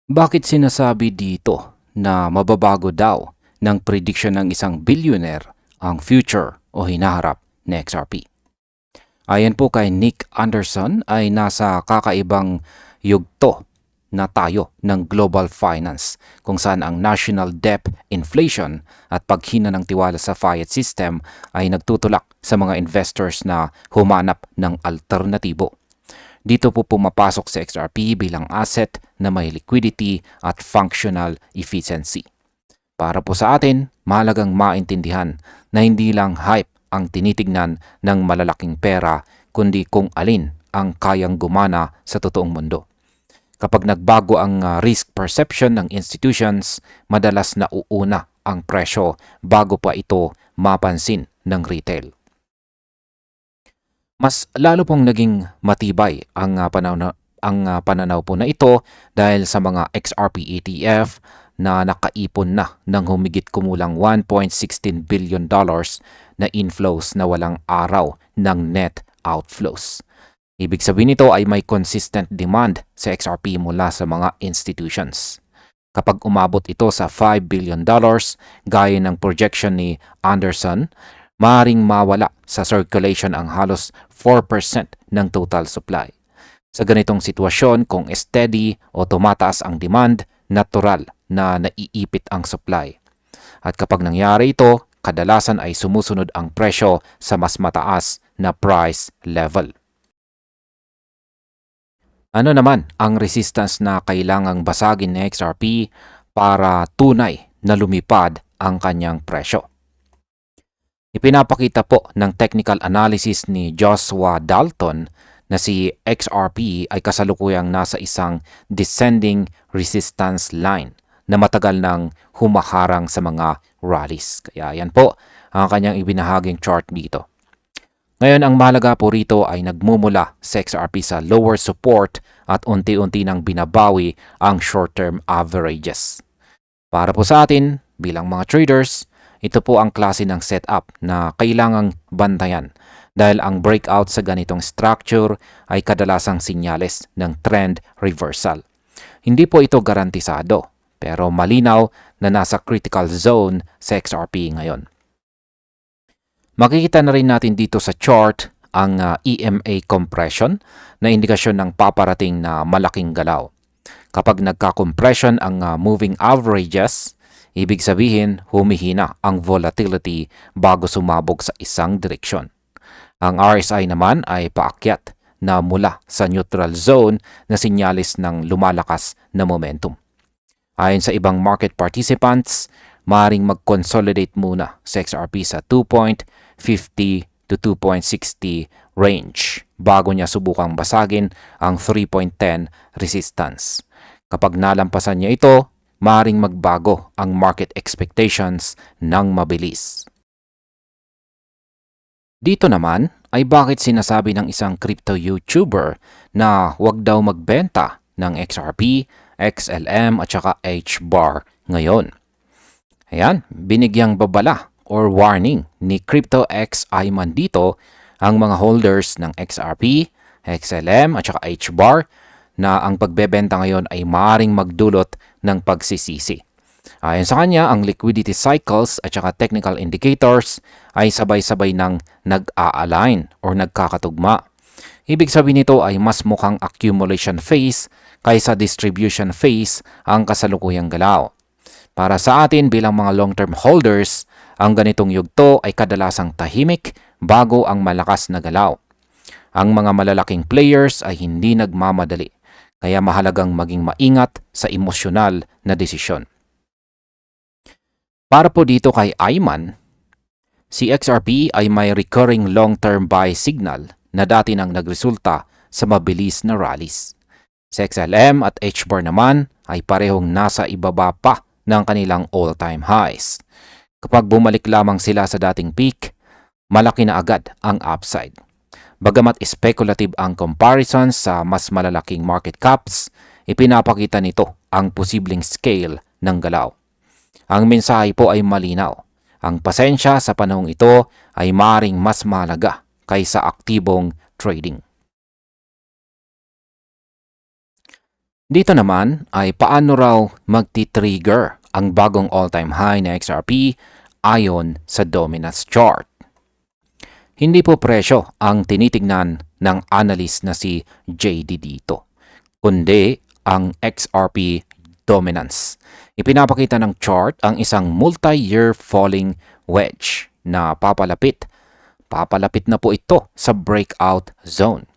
Bakit sinasabi dito na mababago daw ng prediction ng isang billionaire ang future o hinaharap ni XRP? Ayon po kay Nick Anderson ay nasa kakaibang yugto na tayo ng global finance kung saan ang national debt inflation at paghina ng tiwala sa fiat system ay nagtutulak sa mga investors na humanap ng alternatibo. Dito po pumapasok sa XRP bilang asset na may liquidity at functional efficiency. Para po sa atin, mahalagang maintindihan na hindi lang hype ang tinitignan ng malalaking pera, kundi kung alin ang kayang gumana sa totoong mundo. Kapag nagbago ang risk perception ng institutions, madalas nauuna ang presyo bago pa ito mapansin ng retail. Mas lalo pong naging matibay ang pananaw po na ito dahil sa mga XRP ETF na nakaipon na ng humigit kumulang $1.16 billion na inflows na walang araw ng net outflows. Ibig sabihin nito ay may consistent demand sa XRP mula sa mga institutions. Kapag umabot ito sa $5 billion, gaya ng projection ni Anderson, maaaring mawala sa circulation ang halos 4% ng total supply. Sa ganitong sitwasyon, kung steady o tumataas ang demand, natural na naiipit ang supply. At kapag nangyari ito, kadalasan ay sumusunod ang presyo sa mas mataas na price level. Ano naman ang resistance na kailangang basagin ni XRP para tunay na lumipad ang kanyang presyo? Ipinapakita po ng technical analysis ni Joshua Dalton na si XRP ay kasalukuyang nasa isang descending resistance line na matagal nang humaharang sa mga rallies. Kaya yan po ang kanyang ibinahaging chart dito. Ngayon, ang mahalaga po rito ay nagmumula sa XRP sa lower support at unti-unti nang binabawi ang short-term averages. Para po sa atin, bilang mga traders, ito po ang klase ng setup na kailangang bantayan dahil ang breakout sa ganitong structure ay kadalasang sinyales ng trend reversal. Hindi po ito garantisado, pero malinaw na nasa critical zone sa XRP ngayon. Makikita na rin natin dito sa chart ang EMA compression na indikasyon ng paparating na malaking galaw. Kapag nagka-compression ang moving averages, ibig sabihin humihina ang volatility bago sumabog sa isang direksyon. Ang RSI naman ay paakyat na mula sa neutral zone na sinyalis ng lumalakas na momentum. Ayon sa ibang market participants, maaaring mag-consolidate muna sa XRP sa 2.50 to 2.60 range bago niya subukang basagin ang 3.10 resistance. Kapag nalampasan niya ito, maaaring magbago ang market expectations ng mabilis. Dito naman ay bakit sinasabi ng isang crypto YouTuber na huwag daw magbenta ng XRP, XLM at saka HBAR ngayon. Ayan, binigyang babala or warning ni CryptoX Ayman dito ang mga holders ng XRP, XLM at saka HBAR na ang pagbebenta ngayon ay maaaring magdulot ng pagsisisi. Ayon sa kanya, ang liquidity cycles at saka technical indicators ay sabay-sabay nang nag-a-align or nagkakatugma. Ibig sabihin nito ay mas mukhang accumulation phase kaysa distribution phase ang kasalukuyang galaw. Para sa atin bilang mga long-term holders, ang ganitong yugto ay kadalasang tahimik bago ang malakas na galaw. Ang mga malalaking players ay hindi nagmamadali, kaya mahalagang maging maingat sa emosyonal na desisyon. Para po dito kay Ayman, si XRP ay may recurring long-term buy signal na dati nang nagresulta sa mabilis na rallies. Si XLM at HBAR naman ay parehong nasa ibaba pa ng kanilang all-time highs. Kapag bumalik lamang sila sa dating peak, malaki na agad ang upside. Bagamat speculative ang comparison sa mas malalaking market caps, ipinapakita nito ang posibleng scale ng galaw. Ang mensahe po ay malinaw. Ang pasensya sa panahong ito ay maaaring mas mahalaga kaysa aktibong trading. Dito naman ay paano raw magti-trigger ang bagong all-time high na XRP ayon sa dominance chart. Hindi po presyo ang tinitingnan ng analyst na si JD dito, kundi ang XRP dominance. Ipinapakita ng chart ang isang multi-year falling wedge na papalapit na po ito sa breakout zone.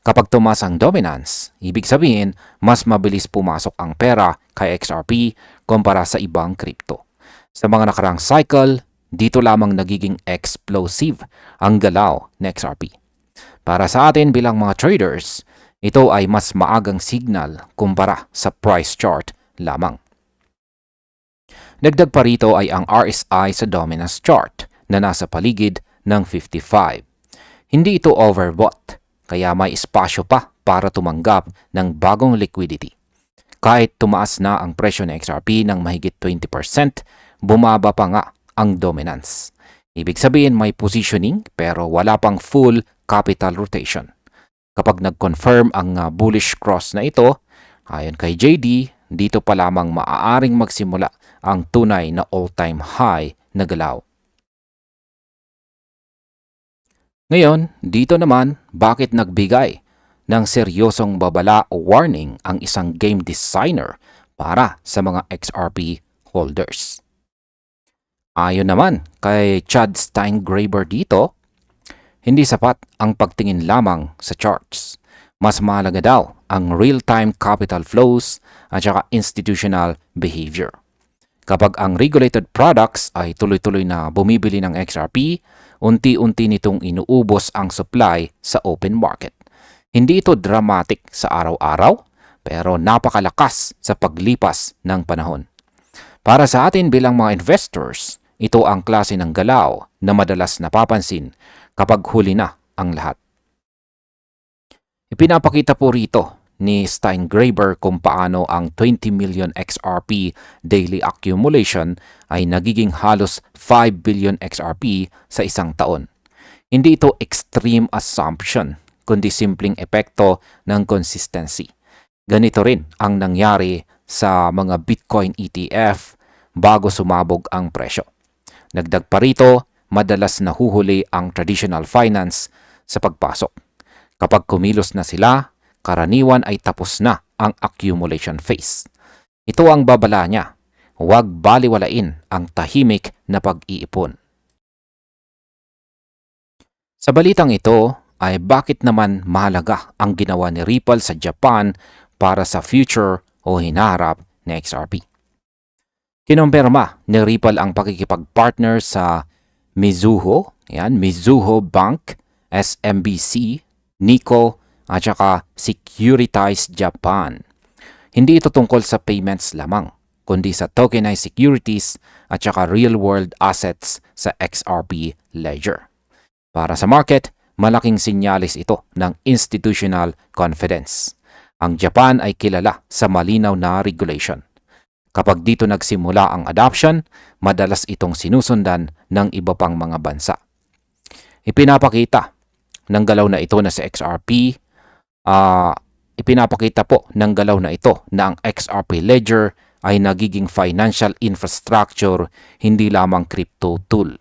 Kapag tumaas ang dominance, ibig sabihin mas mabilis pumasok ang pera kay XRP kumpara sa ibang crypto. Sa mga nakarang cycle, dito lamang nagiging explosive ang galaw ng XRP. Para sa atin bilang mga traders, ito ay mas maagang signal kumpara sa price chart lamang. Dagdag pa rito ay ang RSI sa dominance chart na nasa paligid ng 55. Hindi ito overbought, kaya may espasyo pa para tumanggap ng bagong liquidity. Kahit tumaas na ang presyo ng XRP ng mahigit 20%, bumaba pa nga ang dominance. Ibig sabihin may positioning pero wala pang full capital rotation. Kapag nag-confirm ang bullish cross na ito, ayon kay JD, dito pa lamang maaaring magsimula ang tunay na all-time high na galaw. Ngayon, dito naman, bakit nagbigay ng seryosong babala o warning ang isang game designer para sa mga XRP holders? Ayon naman kay Chad Steingraber dito, hindi sapat ang pagtingin lamang sa charts. Mas mahalaga daw ang real-time capital flows at saka institutional behavior. Kapag ang regulated products ay tuloy-tuloy na bumibili ng XRP, unti-unti nitong inuubos ang supply sa open market. Hindi ito dramatic sa araw-araw, pero napakalakas sa paglipas ng panahon. Para sa atin bilang mga investors, ito ang klase ng galaw na madalas napapansin kapag huli na ang lahat. Ipinapakita po rito ni Steingraber kung paano ang 20 million XRP daily accumulation ay nagiging halos 5 billion XRP sa isang taon. Hindi ito extreme assumption, kundi simpleng epekto ng consistency. Ganito rin ang nangyari sa mga Bitcoin ETF bago sumabog ang presyo. Dagdag pa rito, madalas nahuhuli ang traditional finance sa pagpasok. Kapag kumilos na sila, karaniwan ay tapos na ang accumulation phase. Ito ang babala niya. Huwag baliwalain ang tahimik na pag-iipon. Sa balitang ito ay bakit naman mahalaga ang ginawa ni Ripple sa Japan para sa future o hinaharap na XRP. Kinumpirma ni Ripple ang pakikipag-partner sa Mizuho Bank, SMBC, Nikko, at saka Securitize Japan. Hindi ito tungkol sa payments lamang, kundi sa tokenized securities at saka real-world assets sa XRP ledger. Para sa market, malaking sinyalis ito ng institutional confidence. Ang Japan ay kilala sa malinaw na regulation. Kapag dito nagsimula ang adoption, madalas itong sinusundan ng iba pang mga bansa. Ipinapakita ng galaw na ito na sa XRP, ipinapakita po ng galaw na ito na ang XRP ledger ay nagiging financial infrastructure, hindi lamang crypto tool.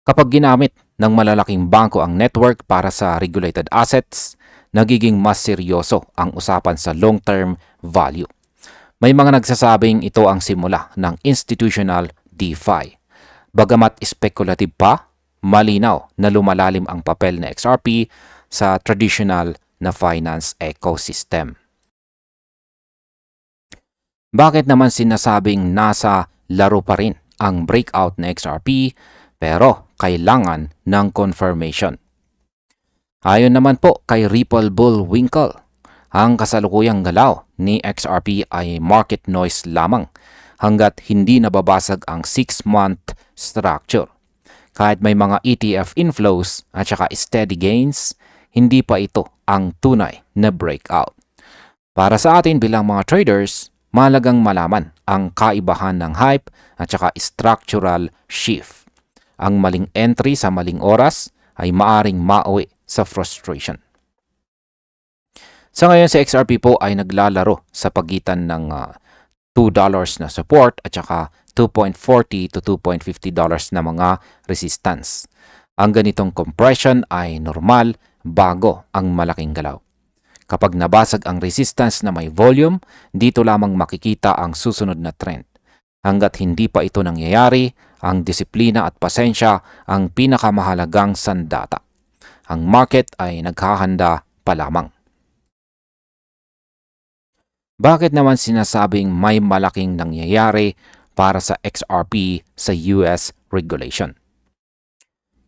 Kapag ginamit ng malalaking bangko ang network para sa regulated assets, nagiging mas seryoso ang usapan sa long-term value. May mga nagsasabing ito ang simula ng institutional DeFi. Bagamat speculative pa, malinaw na lumalalim ang papel ng XRP sa traditional na finance ecosystem. Bakit naman sinasabing nasa laro pa rin ang breakout na XRP pero kailangan ng confirmation? Ayon naman po kay Ripple Bullwinkle, ang kasalukuyang galaw ni XRP ay market noise lamang hanggat hindi nababasag ang 6-month structure. Kahit may mga ETF inflows at saka steady gains, hindi pa ito ang tunay na breakout. Para sa atin bilang mga traders, mahalagang malaman ang kaibahan ng hype at saka structural shift. Ang maling entry sa maling oras ay maaring mauwi sa frustration. Sa ngayon, si XRP po ay naglalaro sa pagitan ng $2 na support at saka $2.40 to $2.50 na mga resistance. Ang ganitong compression ay normal bago ang malaking galaw. Kapag nabasag ang resistance na may volume, dito lamang makikita ang susunod na trend. Hanggat hindi pa ito nangyayari, ang disiplina at pasensya ang pinakamahalagang sandata. Ang market ay naghahanda pa lamang. Bakit naman sinasabing may malaking nangyayari para sa XRP sa US regulation?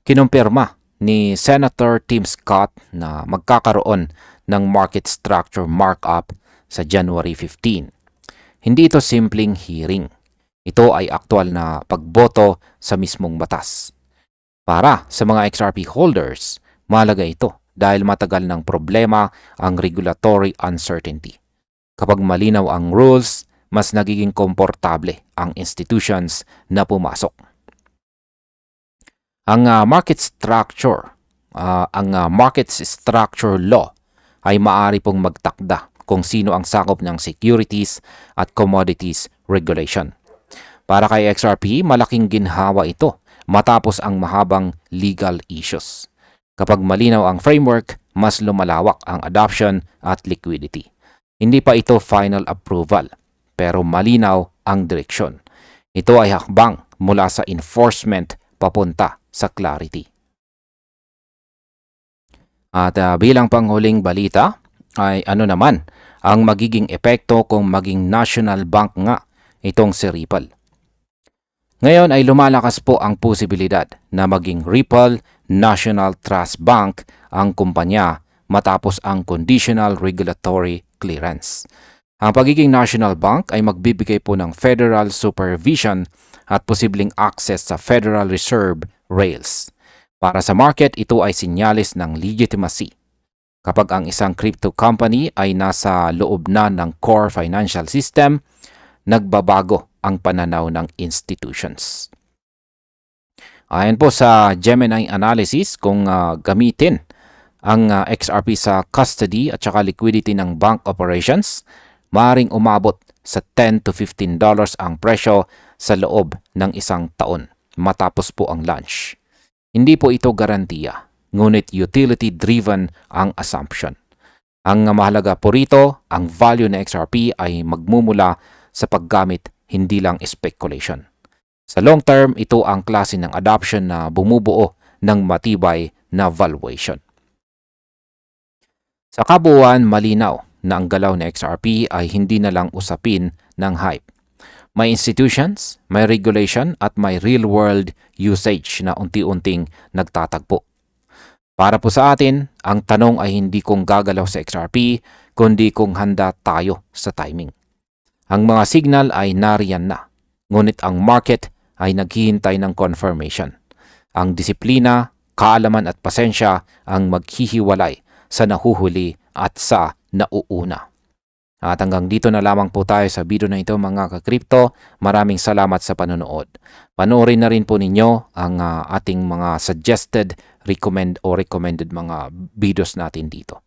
Kinumpirma ni Senator Tim Scott na magkakaroon ng market structure markup sa January 15. Hindi ito simpleng hearing. Ito ay aktual na pagboto sa mismong batas. Para sa mga XRP holders, mahalaga ito dahil matagal ng problema ang regulatory uncertainty. Kapag malinaw ang rules, mas nagiging komportable ang institutions na pumasok. Ang market structure law ay maaari pong magtakda kung sino ang sakop ng securities at commodities regulation. Para kay XRP, malaking ginhawa ito matapos ang mahabang legal issues. Kapag malinaw ang framework, mas lumalawak ang adoption at liquidity. Hindi pa ito final approval, pero malinaw ang direksyon. Ito ay hakbang mula sa enforcement papunta sa clarity. At bilang panghuling balita, ay ano naman ang magiging epekto kung maging national bank nga itong si Ripple. Ngayon ay lumalakas po ang posibilidad na maging Ripple National Trust Bank ang kumpanya matapos ang conditional regulatory clearance. Ang pagiging national bank ay magbibigay po ng federal supervision at posibleng access sa Federal Reserve rails. Para sa market, ito ay sinyalis ng legitimacy. Kapag ang isang crypto company ay nasa loob na ng core financial system, nagbabago ang pananaw ng institutions. Ayon po sa Gemini Analysis, kung gamitin ang XRP sa custody at saka liquidity ng bank operations, maaaring umabot sa $10 to $15 ang presyo sa loob ng isang taon matapos po ang launch. Hindi po ito garantiya, ngunit utility-driven ang assumption. Ang mahalaga po rito, ang value ng XRP ay magmumula sa paggamit, hindi lang speculation. Sa long term, ito ang klase ng adoption na bumubuo ng matibay na valuation. Sa kabuuan, malinaw na ang galaw ng XRP ay hindi na lang usapin ng hype. May institutions, may regulation at may real-world usage na unti-unting nagtatagpo. Para po sa atin, ang tanong ay hindi kung gagalaw sa XRP, kundi kung handa tayo sa timing. Ang mga signal ay nariyan na, ngunit ang market ay naghihintay ng confirmation. Ang disiplina, kaalaman at pasensya ang maghihiwalay sa nahuhuli at sa nauuna. At hanggang dito na lamang po tayo sa video na ito mga ka-crypto. Maraming salamat sa panonood. Panoorin na rin po ninyo ang ating mga suggested recommended mga videos natin dito.